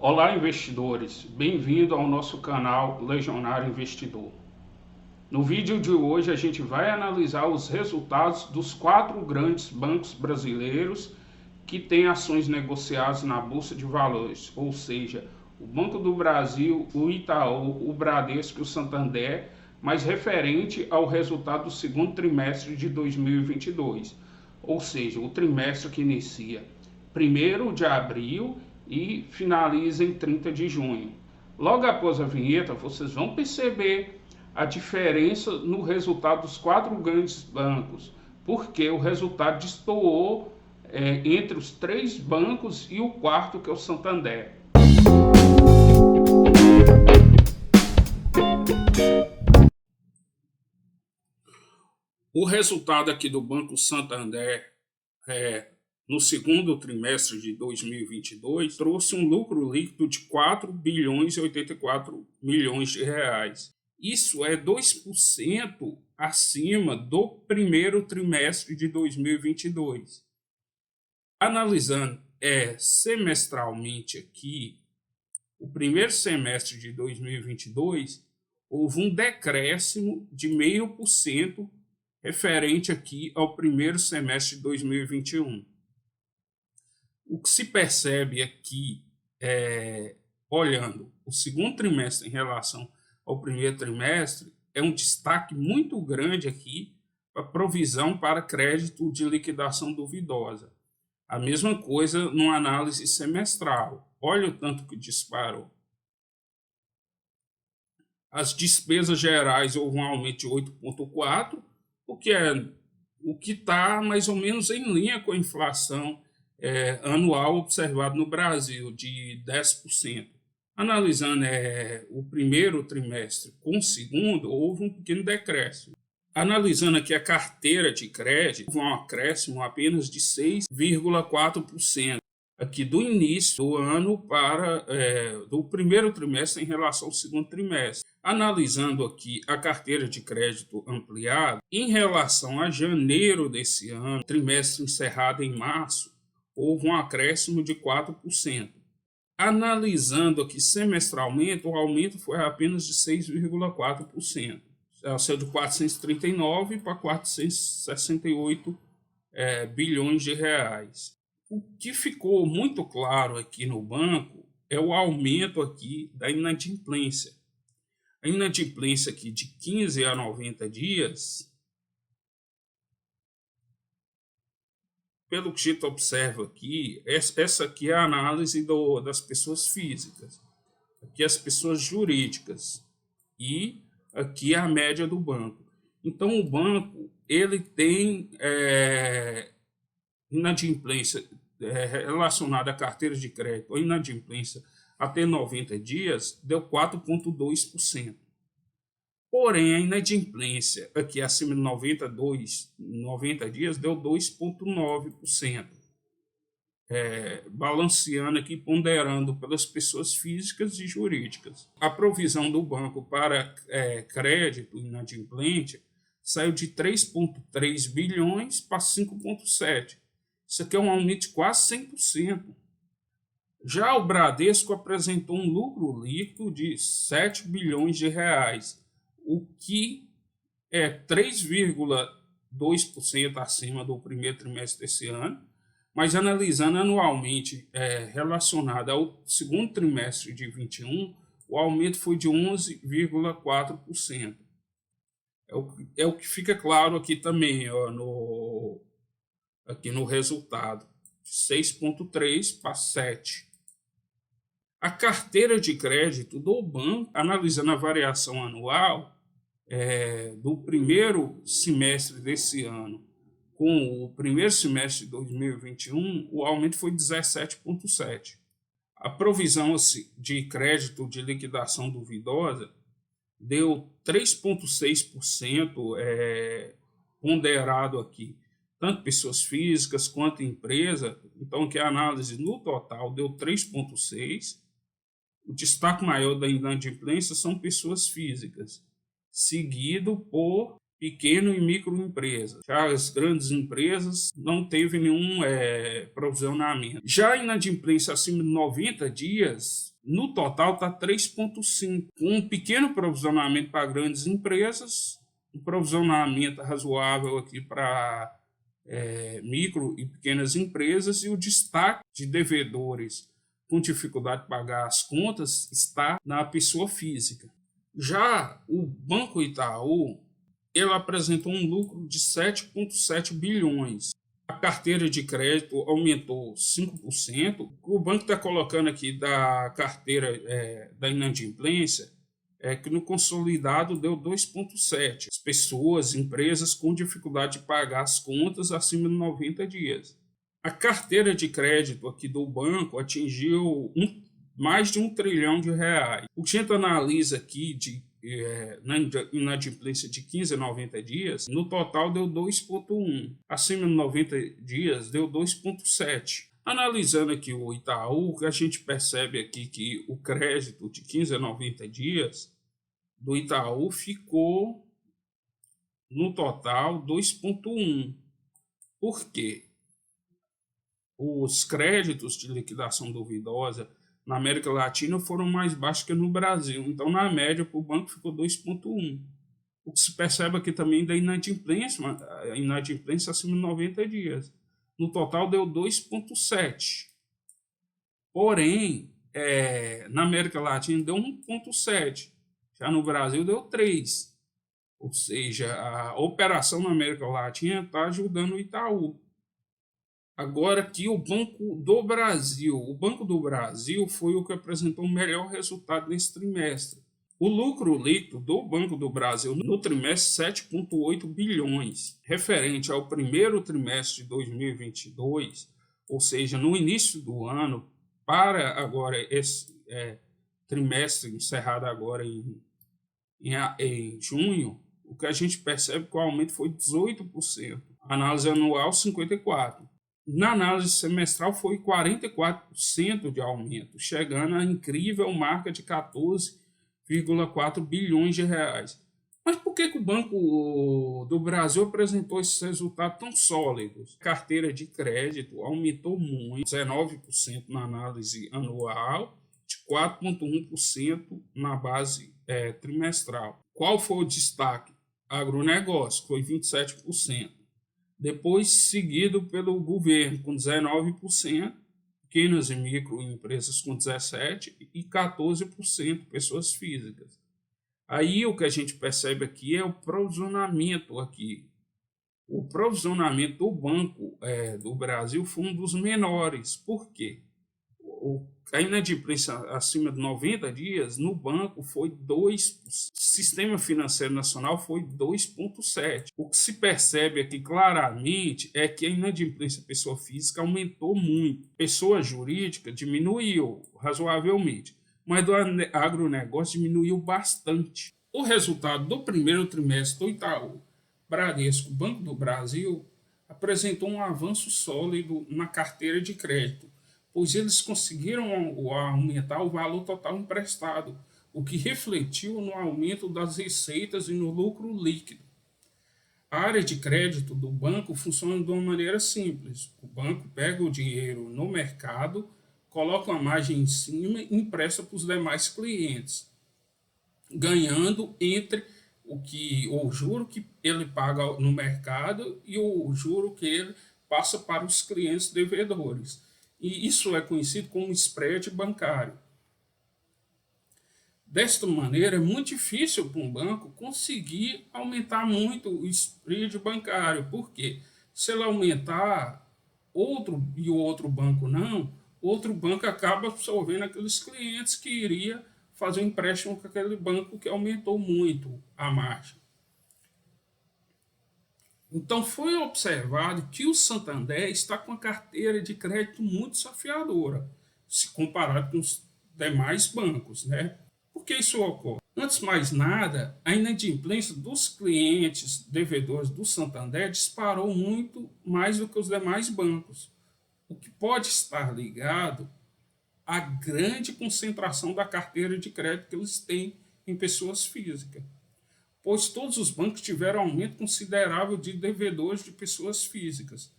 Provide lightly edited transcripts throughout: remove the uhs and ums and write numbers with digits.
Olá, investidores! Bem-vindo ao nosso canal Legionário Investidor. No vídeo de hoje a gente vai analisar os resultados dos 4 grandes bancos brasileiros que têm ações negociadas na Bolsa de Valores, ou seja, o Banco do Brasil, o Itaú, o Bradesco e o Santander, mas referente ao resultado do segundo trimestre de 2022, ou seja, o trimestre que inicia 1º de abril e finaliza em 30 de junho. Logo após a vinheta, vocês vão perceber a diferença no resultado dos 4 grandes bancos, porque o resultado destoou entre os 3 bancos e o quarto, que é o Santander. O resultado aqui do Banco Santander no segundo trimestre de 2022 trouxe um lucro líquido de 4 bilhões e 84 milhões de reais. Isso é 2% acima do primeiro trimestre de 2022. Analisando semestralmente aqui, o primeiro semestre de 2022 houve um decréscimo de 0,5% referente aqui ao primeiro semestre de 2021. O que se percebe aqui, olhando o segundo trimestre em relação ao primeiro trimestre, é um destaque muito grande aqui para provisão para crédito de liquidação duvidosa. A mesma coisa numa análise semestral. Olha o tanto que disparou. As despesas gerais houve um aumento de 8,4%, o que está mais ou menos em linha com a inflação anual observado no Brasil, de 10%. Analisando o primeiro trimestre com o segundo, houve um pequeno decréscimo. Analisando aqui a carteira de crédito, houve um acréscimo apenas de 6,4%. Aqui do início do ano para do primeiro trimestre em relação ao segundo trimestre. Analisando aqui a carteira de crédito ampliada, em relação a janeiro desse ano, trimestre encerrado em março, houve um acréscimo de 4%. Analisando aqui semestralmente, o aumento foi apenas de 6,4%. Ela saiu de 439 para 468 bilhões de reais. O que ficou muito claro aqui no banco é o aumento aqui da inadimplência. A inadimplência aqui de 15 a 90 dias, pelo que a gente observa aqui, essa aqui é a análise das pessoas físicas, aqui as pessoas jurídicas e aqui a média do banco. Então o banco ele tem inadimplência relacionada à carteira de crédito ou inadimplência até 90 dias, deu 4,2%. Porém, a inadimplência aqui acima de 90 dias deu 2,9%. Balanceando aqui, ponderando pelas pessoas físicas e jurídicas. A provisão do banco para crédito inadimplente saiu de 3,3 bilhões para 5,7. Isso aqui é um aumento de quase 100%. Já o Bradesco apresentou um lucro líquido de 7 bilhões de reais, o que é 3,2% acima do primeiro trimestre desse ano, mas analisando anualmente relacionado ao segundo trimestre de 2021, o aumento foi de 11,4%. É o que fica claro aqui também, aqui no resultado, de 6,3 para 7. A carteira de crédito do banco, analisando a variação anual do primeiro semestre desse ano com o primeiro semestre de 2021, o aumento foi 17,7%. A provisão de crédito de liquidação duvidosa deu 3,6% ponderado aqui, tanto pessoas físicas quanto empresa. Então, que a análise no total deu 3,6%. O destaque maior da inadimplência são pessoas físicas, seguido por pequeno e microempresas. Já as grandes empresas não teve nenhum provisionamento. Já a inadimplência acima de 90 dias No total está 3,5, com um pequeno provisionamento para grandes empresas, um provisionamento razoável aqui para micro e pequenas empresas, e o destaque de devedores com dificuldade de pagar as contas está na pessoa física. Já o Banco Itaú, ele apresentou um lucro de 7,7 bilhões. A carteira de crédito aumentou 5%. O banco está colocando aqui da carteira da inadimplência que no consolidado deu 2,7. As pessoas, empresas com dificuldade de pagar as contas acima de 90 dias. A carteira de crédito aqui do banco atingiu mais de R$1 trilhão. O que a gente analisa aqui na inadimplência de 15 a 90 dias, no total deu 2,1. Acima de 90 dias deu 2,7. Analisando aqui o Itaú, a gente percebe aqui que o crédito de 15 a 90 dias do Itaú ficou no total 2,1. Por quê? Os créditos de liquidação duvidosa na América Latina foram mais baixos que no Brasil. Então, na média, para o banco ficou 2,1. O que se percebe aqui também da inadimplência, a inadimplência acima de 90 dias. No total, deu 2,7. Porém, na América Latina deu 1,7. Já no Brasil deu 3. Ou seja, a operação na América Latina está ajudando o Itaú. Agora aqui o Banco do Brasil. O Banco do Brasil foi o que apresentou o melhor resultado nesse trimestre. O lucro líquido do Banco do Brasil no trimestre 7,8 bilhões, referente ao primeiro trimestre de 2022, ou seja, no início do ano, para agora esse trimestre encerrado agora em junho, o que a gente percebe que o aumento foi 18%. A análise anual, 54%. Na análise semestral foi 44% de aumento, chegando à incrível marca de 14,4 bilhões de reais. Mas por que o Banco do Brasil apresentou esses resultados tão sólidos? A carteira de crédito aumentou muito, 19% na análise anual, de 4,1% na base trimestral. Qual foi o destaque? Agronegócio, foi 27%. Depois seguido pelo governo, com 19%, pequenas e microempresas com 17% e 14% pessoas físicas. Aí o que a gente percebe aqui é o provisionamento aqui. O provisionamento do Banco do Brasil foi um dos menores. Por quê? A inadimplência acima de 90 dias no banco foi 2%. O Sistema Financeiro Nacional foi 2,7%. O que se percebe aqui claramente é que a inadimplência pessoa física aumentou muito. Pessoa jurídica diminuiu razoavelmente, mas do agronegócio diminuiu bastante. O resultado do primeiro trimestre do Itaú, Bradesco, Banco do Brasil, apresentou um avanço sólido na carteira de crédito, pois eles conseguiram aumentar o valor total emprestado, o que refletiu no aumento das receitas e no lucro líquido. A área de crédito do banco funciona de uma maneira simples. O banco pega o dinheiro no mercado, coloca uma margem em cima e empresta para os demais clientes, ganhando entre o juro que ele paga no mercado e o juro que ele passa para os clientes devedores. E isso é conhecido como spread bancário. Desta maneira, é muito difícil para um banco conseguir aumentar muito o spread bancário. Por quê? Se ele aumentar e o outro banco não, o outro banco acaba absorvendo aqueles clientes que iria fazer um empréstimo com aquele banco que aumentou muito a margem. Então, foi observado que o Santander está com uma carteira de crédito muito desafiadora, se comparado com os demais bancos, né? Por que isso ocorre? Antes de mais nada, a inadimplência dos clientes devedores do Santander disparou muito mais do que os demais bancos, o que pode estar ligado à grande concentração da carteira de crédito que eles têm em pessoas físicas, pois todos os bancos tiveram aumento considerável de devedores de pessoas físicas.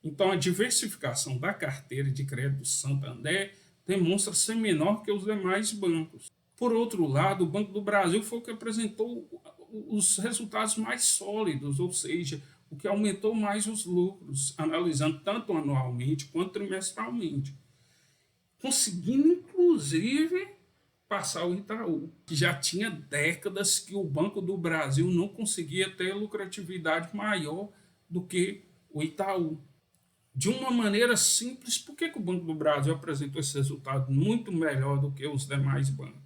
Então, a diversificação da carteira de crédito do Santander demonstra ser menor que os demais bancos. Por outro lado, o Banco do Brasil foi o que apresentou os resultados mais sólidos, ou seja, o que aumentou mais os lucros, analisando tanto anualmente quanto trimestralmente, conseguindo inclusive passar o Itaú, que já tinha décadas que o Banco do Brasil não conseguia ter lucratividade maior do que o Itaú. De uma maneira simples, por que o Banco do Brasil apresentou esse resultado muito melhor do que os demais bancos?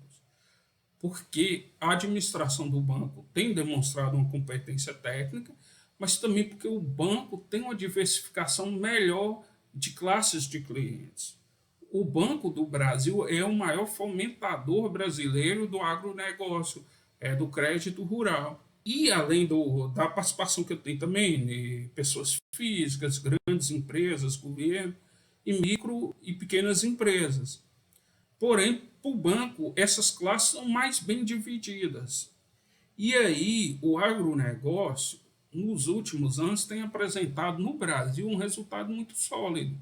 Porque a administração do banco tem demonstrado uma competência técnica, mas também porque o banco tem uma diversificação melhor de classes de clientes. O Banco do Brasil é o maior fomentador brasileiro do agronegócio, do crédito rural. E além da participação que eu tenho também de pessoas físicas, grandes empresas, governo, e micro e pequenas empresas. Porém, para o banco, essas classes são mais bem divididas. E aí, o agronegócio, nos últimos anos, tem apresentado no Brasil um resultado muito sólido,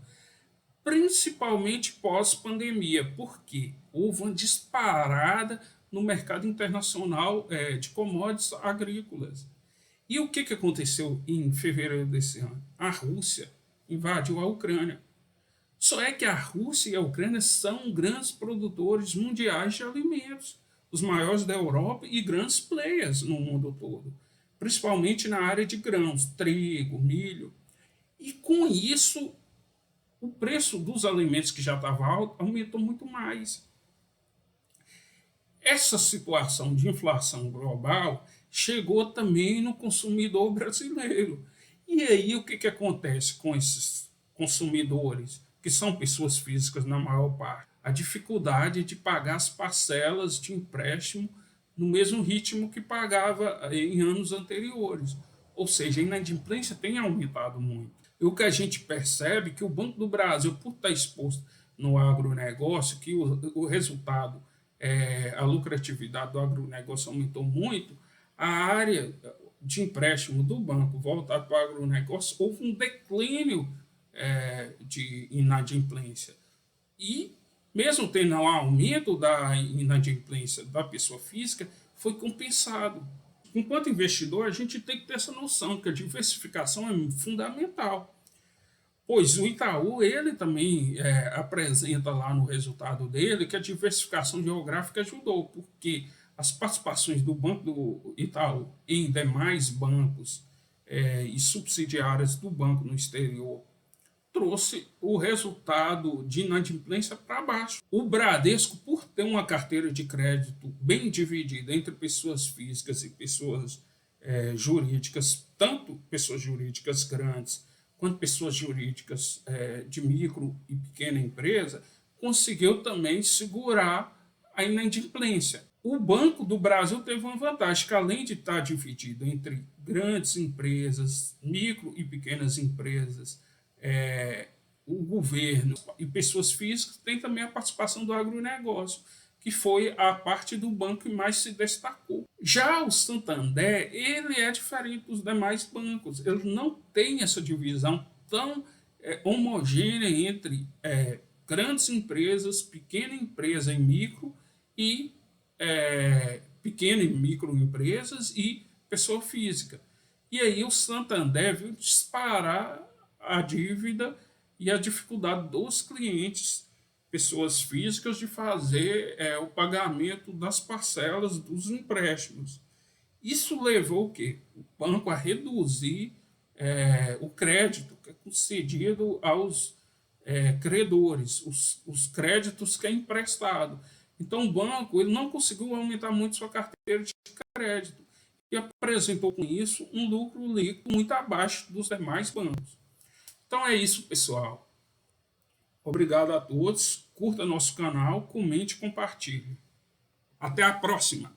principalmente pós-pandemia, porque houve uma disparada no mercado internacional de commodities agrícolas. E o que aconteceu em fevereiro desse ano? A Rússia invadiu a Ucrânia. Só é que a Rússia e a Ucrânia são grandes produtores mundiais de alimentos, os maiores da Europa e grandes players no mundo todo, principalmente na área de grãos, trigo, milho. E com isso, o preço dos alimentos que já estava alto aumentou muito mais. Essa situação de inflação global chegou também no consumidor brasileiro. E aí o que acontece com esses consumidores, que são pessoas físicas na maior parte? A dificuldade de pagar as parcelas de empréstimo no mesmo ritmo que pagava em anos anteriores. Ou seja, a inadimplência tem aumentado muito. E o que a gente percebe é que o Banco do Brasil, por estar exposto no agronegócio, que o resultado, a lucratividade do agronegócio aumentou muito, a área de empréstimo do banco voltado para o agronegócio, houve um declínio de inadimplência. E, mesmo tendo um aumento da inadimplência da pessoa física, foi compensado. Enquanto investidor, a gente tem que ter essa noção que a diversificação é fundamental. Pois o Itaú, ele também apresenta lá no resultado dele que a diversificação geográfica ajudou, porque as participações do Banco do Itaú em demais bancos e subsidiárias do banco no exterior trouxe o resultado de inadimplência para baixo. O Bradesco, por ter uma carteira de crédito bem dividida entre pessoas físicas e pessoas jurídicas, tanto pessoas jurídicas grandes quanto pessoas jurídicas de micro e pequena empresa, conseguiu também segurar a inadimplência. O Banco do Brasil teve uma vantagem, que além de estar dividido entre grandes empresas, micro e pequenas empresas, o governo e pessoas físicas, tem também a participação do agronegócio, que foi a parte do banco que mais se destacou. Já o Santander, ele é diferente dos demais bancos, ele não tem essa divisão tão homogênea entre grandes empresas, pequena empresa e micro, e pequena e microempresas e pessoa física. E aí o Santander viu disparar a dívida e a dificuldade dos clientes, pessoas físicas, de fazer o pagamento das parcelas dos empréstimos. Isso levou o quê? O banco a reduzir o crédito que é concedido aos credores, os créditos que é emprestado. Então o banco ele não conseguiu aumentar muito sua carteira de crédito e apresentou com isso um lucro líquido muito abaixo dos demais bancos. Então é isso, pessoal. Obrigado a todos. Curta nosso canal, comente e compartilhe. Até a próxima!